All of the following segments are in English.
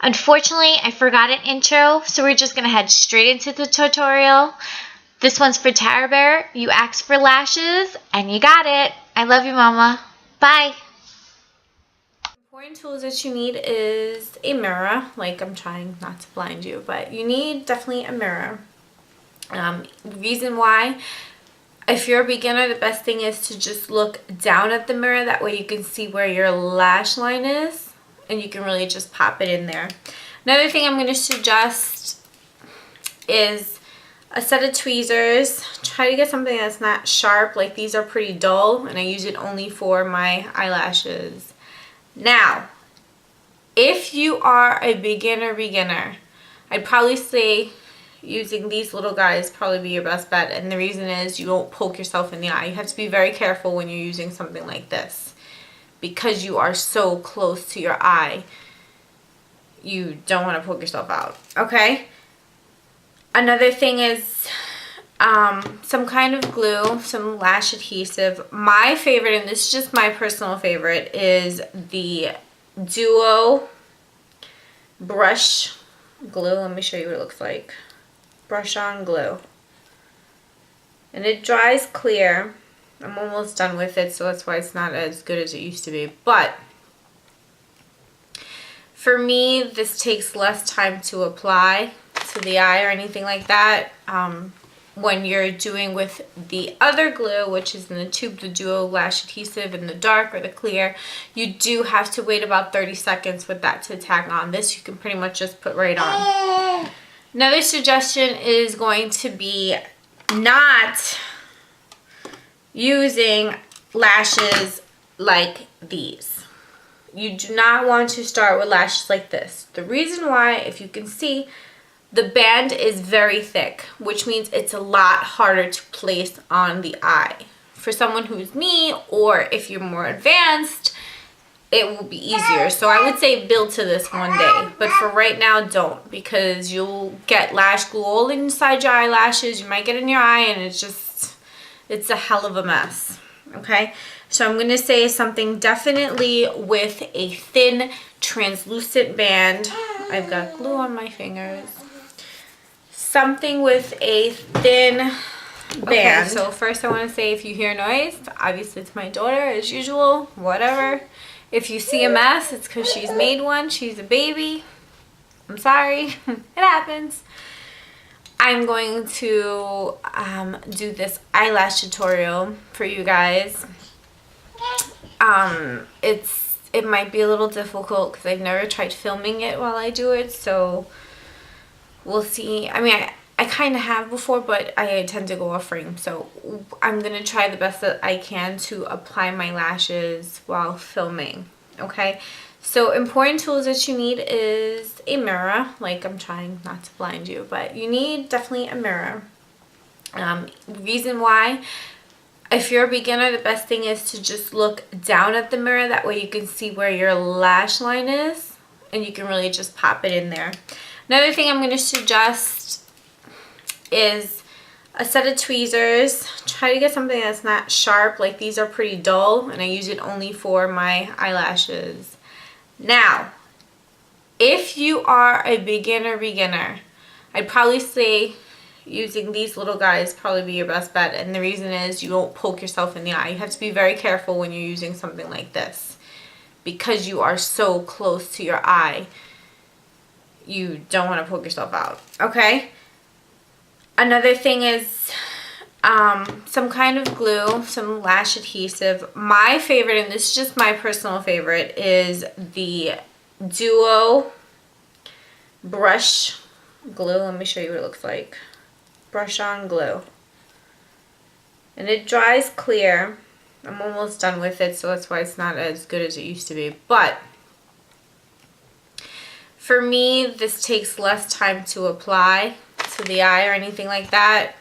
Unfortunately, I forgot an intro, so we're just gonna head straight into the tutorial. This one's for Tara Bear. You asked for lashes, and you got it. I love you, Mama. Bye. Important tools that you need is a mirror. Like, I'm trying not to blind you, but you need definitely a mirror. Reason why, if you're a beginner, the best thing is to just look down at the mirror. That way you can see where your lash line is, and you can really just pop it in there. Another thing I'm going to suggest is a set of tweezers. Try to get something that's not sharp. Like, these are pretty dull, and I use it only for my eyelashes. Now, if you are a beginner, I'd probably say using these little guys probably be your best bet. And the reason is you won't poke yourself in the eye. You have to be very careful when you're using something like this, because you are so close to your eye. You don't want to poke yourself out, okay? Another thing is some kind of glue, some lash adhesive. My favorite, and this is just my personal favorite, is the Duo brush glue. Let me show you what it looks like. Brush on glue. And it dries clear. I'm almost done with it, so that's why it's not as good as it used to be. But for me, this takes less time to apply to the eye or anything like that. When you're doing with the other glue, which is in the tube, the Duo lash adhesive in the dark or the clear, you do have to wait about 30 seconds with that to tag on. This you can pretty much just put right on. Another suggestion is going to be not using lashes like these. You do not want to start with lashes like this. The reason why, if you can see, the band is very thick, which means it's a lot harder to place on the eye. For someone who's me, or if you're more advanced, it will be easier. So I would say build to this one day. But for right now, don't, because you'll get lash glue all inside your eyelashes. You might get in your eye, and it's a hell of a mess. Okay? So I'm going to say something definitely with a thin, translucent band. I've got glue on my fingers. Something with a thin band. Okay, so first I want to say, if you hear noise, obviously it's my daughter as usual, whatever. If you see a mess, it's because she's made one. She's a baby. I'm sorry. It happens. I'm going to do this eyelash tutorial for you guys. It might be a little difficult because I've never tried filming it while I do it, so we'll see. I mean, I kind of have before, but I tend to go off frame, so I'm going to try the best that I can to apply my lashes while filming, okay? So important tools that you need is a mirror. Like, I'm trying not to blind you, but you need definitely a mirror. Reason why, if you're a beginner, the best thing is to just look down at the mirror. That way you can see where your lash line is, and you can really just pop it in there. Another thing I'm going to suggest is a set of tweezers. Try to get something that's not sharp. Like, these are pretty dull, and I use it only for my eyelashes. Now, if you are a beginner, I'd probably say using these little guys probably be your best bet. And the reason is you won't poke yourself in the eye. You have to be very careful when you're using something like this, because you are so close to your eye. You don't want to poke yourself out, okay? Another thing is some kind of glue, some lash adhesive. My favorite, and this is just my personal favorite, is the Duo brush glue. Let me show you what it looks like. Brush on glue. And it dries clear. I'm almost done with it, so that's why it's not as good as it used to be. But for me, this takes less time to apply to the eye or anything like that.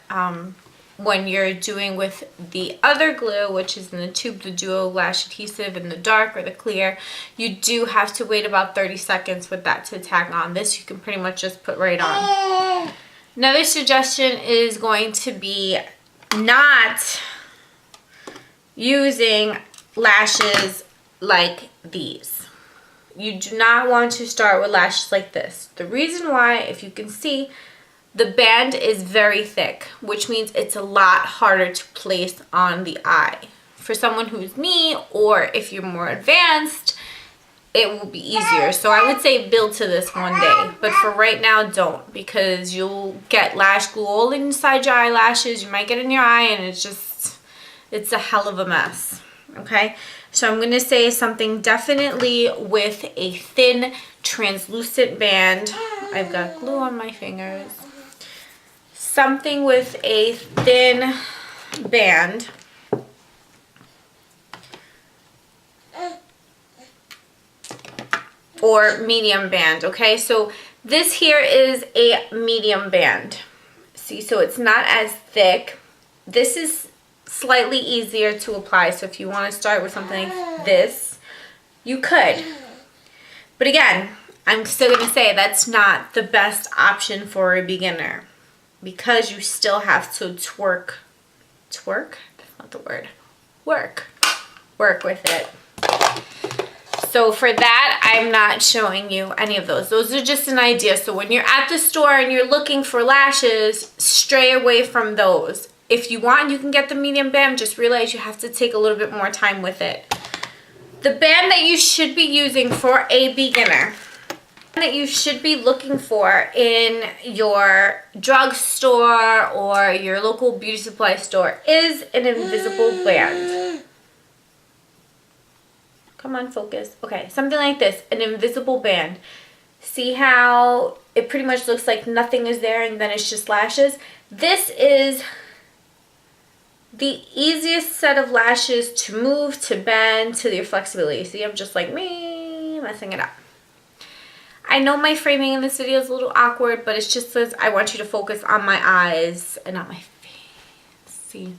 When you're doing with the other glue, which is in the tube, the Duo lash adhesive in the dark or the clear, you do have to wait about 30 seconds with that to tag on. This you can pretty much just put right on. Another suggestion is going to be not using lashes like these. You do not want to start with lashes like this. The reason why, if you can see, the band is very thick, which means it's a lot harder to place on the eye. For someone who's me, or if you're more advanced, it will be easier. So I would say build to this one day, but for right now, don't, because you'll get lash glue all inside your eyelashes. You might get in your eye, and it's a hell of a mess. Okay, so I'm gonna say something definitely with a thin, translucent band. I've got glue on my fingers. Something with a thin band. Or medium band, okay? So this here is a medium band. See, so it's not as thick. This is slightly easier to apply, so if you want to start with something like this, you could. But again, I'm still going to say that's not the best option for a beginner, because you still have to twerk? That's not the word. Work with it. So for that, I'm not showing you any of those. Those are just an idea. So when you're at the store and you're looking for lashes, stray away from those. If you want, you can get the medium band. Just realize you have to take a little bit more time with it. The band that you should be using for a beginner, that you should be looking for in your drugstore or your local beauty supply store, is an invisible band. Come on, focus. Okay, something like this, an invisible band. See how it pretty much looks like nothing is there and then it's just lashes? This is the easiest set of lashes to move, to bend, to their flexibility. See, I'm just like me, messing it up. I know my framing in this video is a little awkward, but it's just because I want you to focus on my eyes and not my face. See?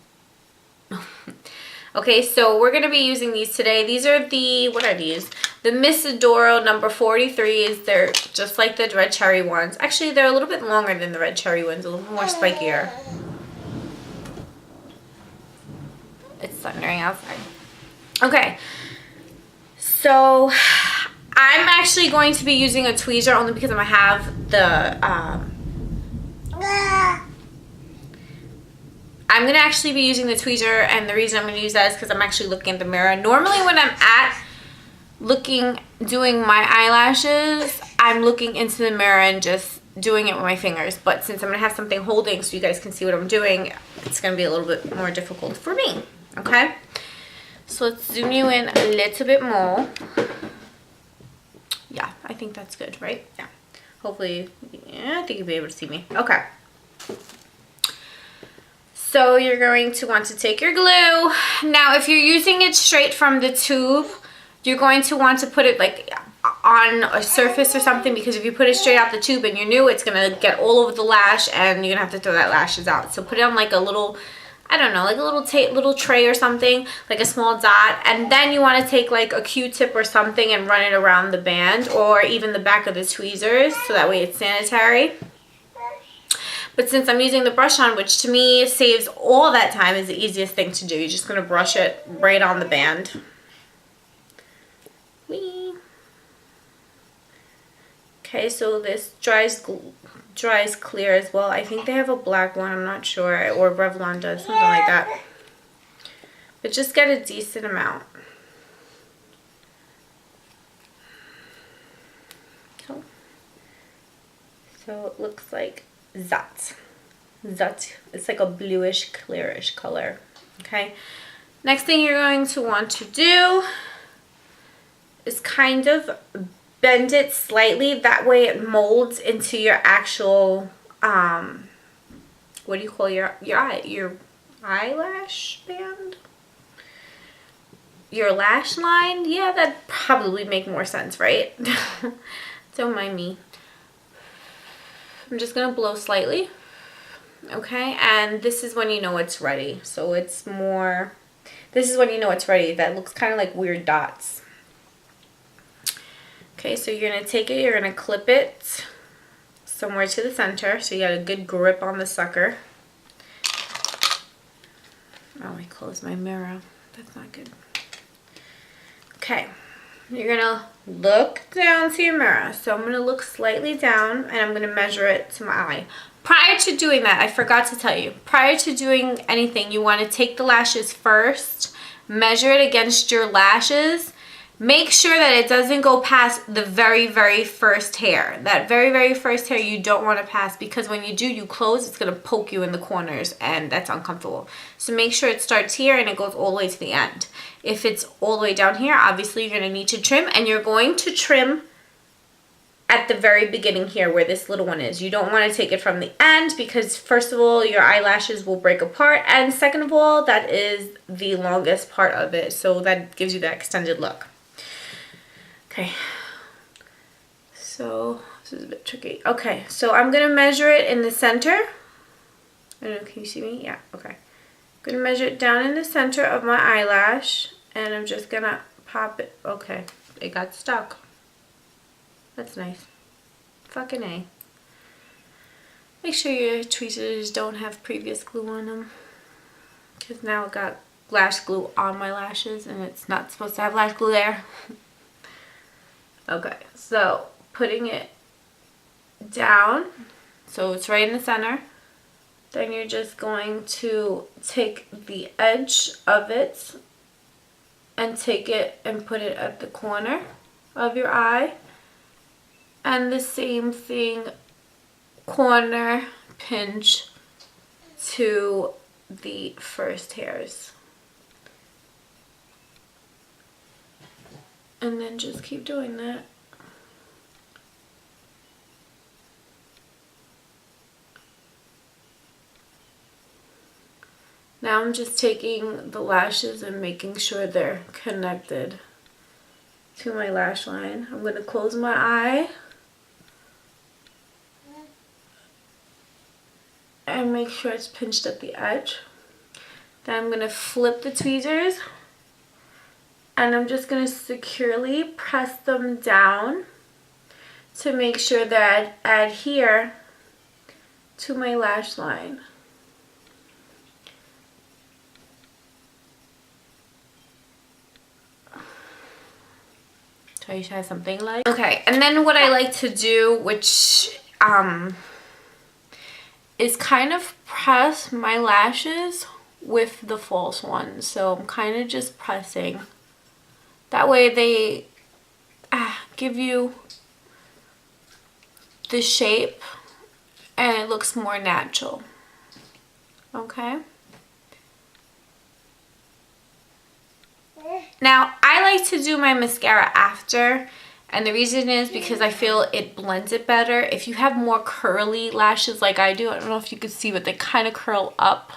Okay, so we're going to be using these today. These are the, what are these? The Miss Adoro number 43s. They're just like the red cherry ones. Actually, they're a little bit longer than the red cherry ones, a little more spikier. It's thundering outside. Okay, so I'm actually going to be using a tweezer only because I'm going to have the, I'm going to actually be using the tweezer, and the reason I'm going to use that is because I'm actually looking at the mirror. Normally when I'm doing my eyelashes, I'm looking into the mirror and just doing it with my fingers. But since I'm going to have something holding so you guys can see what I'm doing, it's going to be a little bit more difficult for me. Okay? So let's zoom you in a little bit more. Yeah, I think that's good, right? Yeah. Hopefully, yeah, I think you'll be able to see me. Okay. So you're going to want to take your glue. Now, if you're using it straight from the tube, you're going to want to put it like on a surface or something, because if you put it straight out the tube and you're new, it's going to get all over the lash and you're going to have to throw that lashes out. So put it on like a little, I don't know, like a little tray or something, like a small dot. And then you want to take like a Q-tip or something and run it around the band or even the back of the tweezers, so that way it's sanitary. But since I'm using the brush on, which to me saves all that time, is the easiest thing to do. You're just going to brush it right on the band. Whee! Okay, so this dries clear as well. I think they have a black one, I'm not sure, or Revlon does, something like that. But just get a decent amount. So it looks like that. It's like a bluish, clearish color. Okay. Next thing you're going to want to do is kind of bend it slightly. That way it molds into your actual, what do you call your eyelash band? Your lash line? Yeah, that'd probably make more sense, right? Don't mind me. I'm just going to blow slightly. Okay, and this is when you know it's ready. So it's more, this is when you know it's ready. That looks kind of like weird dots. Okay, so you're going to take it, you're going to clip it somewhere to the center, so you got a good grip on the sucker. Oh, I closed my mirror. That's not good. Okay, you're gonna look down to your mirror. So I'm gonna look slightly down and I'm gonna measure it to my eye. Prior to doing that, I forgot to tell you, prior to doing anything, you wanna take the lashes first, measure it against your lashes. Make sure that it doesn't go past the very, very first hair. That very, very first hair you don't want to pass, because when you do, you close, it's going to poke you in the corners and that's uncomfortable. So make sure it starts here and it goes all the way to the end. If it's all the way down here, obviously you're going to need to trim, and you're going to trim at the very beginning here where this little one is. You don't want to take it from the end, because first of all, your eyelashes will break apart, and second of all, that is the longest part of it. So that gives you that extended look. Okay, so this is a bit tricky. Okay, so I'm gonna measure it in the center. I don't know, can you see me? Yeah, okay. I'm gonna measure it down in the center of my eyelash, and I'm just gonna pop it. Okay, it got stuck. That's nice. Fucking A. Make sure your tweezers don't have previous glue on them, because now it got lash glue on my lashes, and it's not supposed to have lash glue there. Okay, so putting it down, so it's right in the center. Then you're just going to take the edge of it and take it and put it at the corner of your eye. And the same thing, corner pinch to the first hairs. And then just keep doing that. Now I'm just taking the lashes and making sure they're connected to my lash line. I'm going to close my eye and make sure it's pinched at the edge. Then I'm going to flip the tweezers, and I'm just going to securely press them down to make sure that I adhere to my lash line. So you should have something like... Okay, and then what I like to do, which is kind of press my lashes with the false ones. So I'm kind of just pressing. That way they give you the shape and it looks more natural. Okay? Now, I like to do my mascara after, and the reason is because I feel it blends it better. If you have more curly lashes like I do, I don't know if you can see, but they kind of curl up.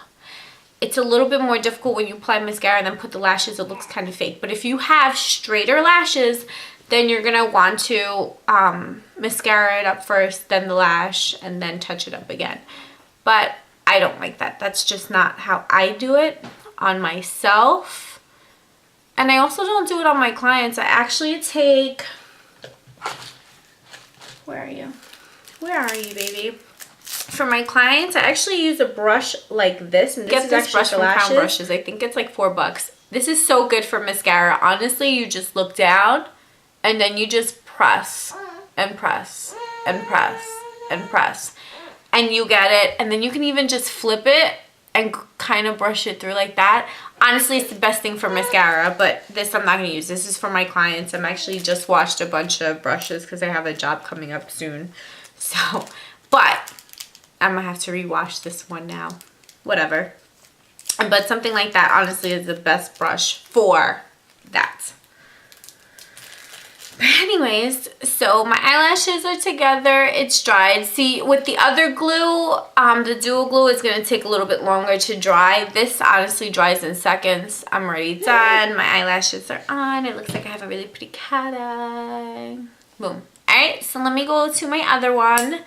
It's a little bit more difficult when you apply mascara and then put the lashes, it looks kind of fake. But if you have straighter lashes, then you're going to want to mascara it up first, then the lash, and then touch it up again. But I don't like that. That's just not how I do it on myself. And I also don't do it on my clients. I actually take... Where are you? Where are you, baby? For my clients, I actually use a brush like this. And this is actually brush from Crown Brushes. I think it's like $4. This is so good for mascara. Honestly, you just look down and then you just press and press and press and press. And you get it. And then you can even just flip it and kind of brush it through like that. Honestly, it's the best thing for mascara, but this I'm not going to use. This is for my clients. I'm actually just washed a bunch of brushes because I have a job coming up soon. So, but I'm going to have to rewash this one now. Whatever. But something like that, honestly, is the best brush for that. But anyways, so my eyelashes are together. It's dried. See, with the other glue, the dual glue is going to take a little bit longer to dry. This honestly dries in seconds. I'm already done. My eyelashes are on. It looks like I have a really pretty cat eye. Boom. Alright, so let me go to my other one.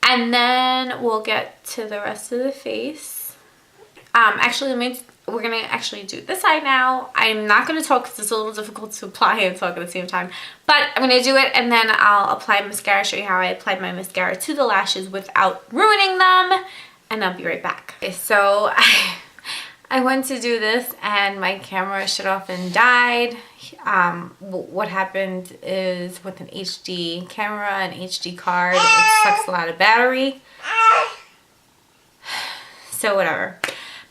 And then we'll get to the rest of the face. Actually, we're going to actually do this side now. I'm not going to talk because it's a little difficult to apply and talk at the same time. But I'm going to do it and then I'll apply mascara, show you how I applied my mascara to the lashes without ruining them. And I'll be right back. Okay, so I went to do this and my camera shut off and died. What happened is with an HD camera and HD card, it sucks a lot of battery. So whatever.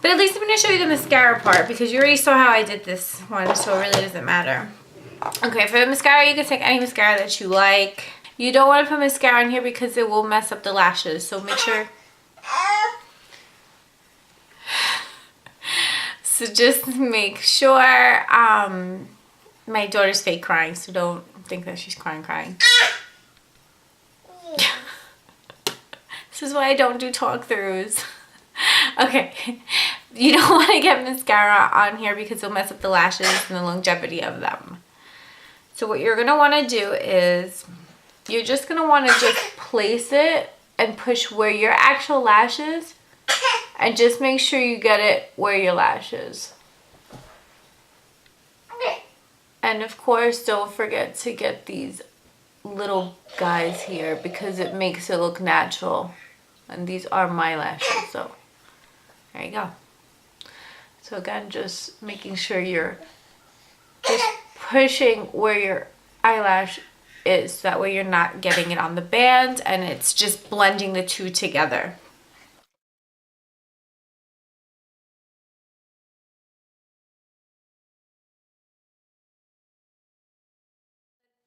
But at least I'm going to show you the mascara part because you already saw how I did this one, so it really doesn't matter. Okay, for the mascara, you can take any mascara that you like. You don't want to put mascara on here because it will mess up the lashes, so make sure. So just make sure, my daughter's fake crying, so don't think that she's crying. This is why I don't do talk-throughs. Okay, you don't want to get mascara on here because it'll mess up the lashes and the longevity of them. So what you're going to want to do is, you're just going to want to just place it and push where your actual lashes, and just make sure you get it where your lashes. And of course, don't forget to get these little guys here because it makes it look natural. And these are my lashes, so there you go. So again, just making sure you're just pushing where your eyelash is, so that way you're not getting it on the band and it's just blending the two together.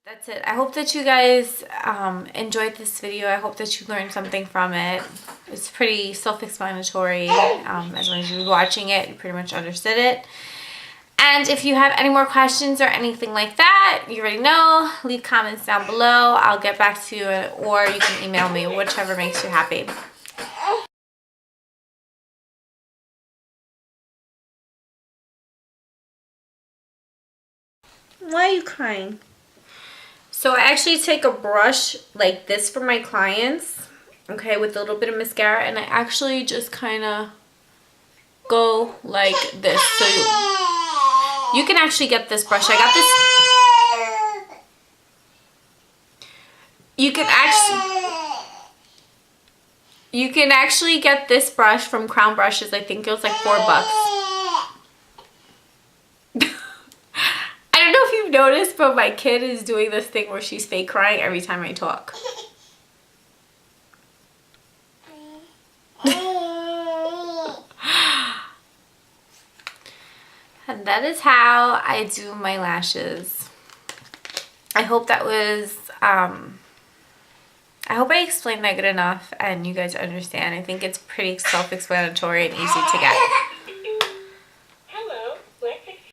That's it. I hope that you guys enjoyed this video. I hope that you learned something from it. It's pretty self-explanatory. As long as you were watching it, you pretty much understood it. And if you have any more questions or anything like that, you already know, leave comments down below. I'll get back to you, or you can email me, whichever makes you happy. Why are you crying? So I actually take a brush like this for my clients, okay, with a little bit of mascara, and I actually just kind of go like this. So you can actually get this brush. I got this. You can actually get this brush from Crown Brushes. I think it was like $4. I don't know if you've noticed, but my kid is doing this thing where she's fake crying every time I talk. And that is how I do my lashes. I hope that was, I hope I explained that good enough and you guys understand. I think it's pretty self-explanatory and easy to get.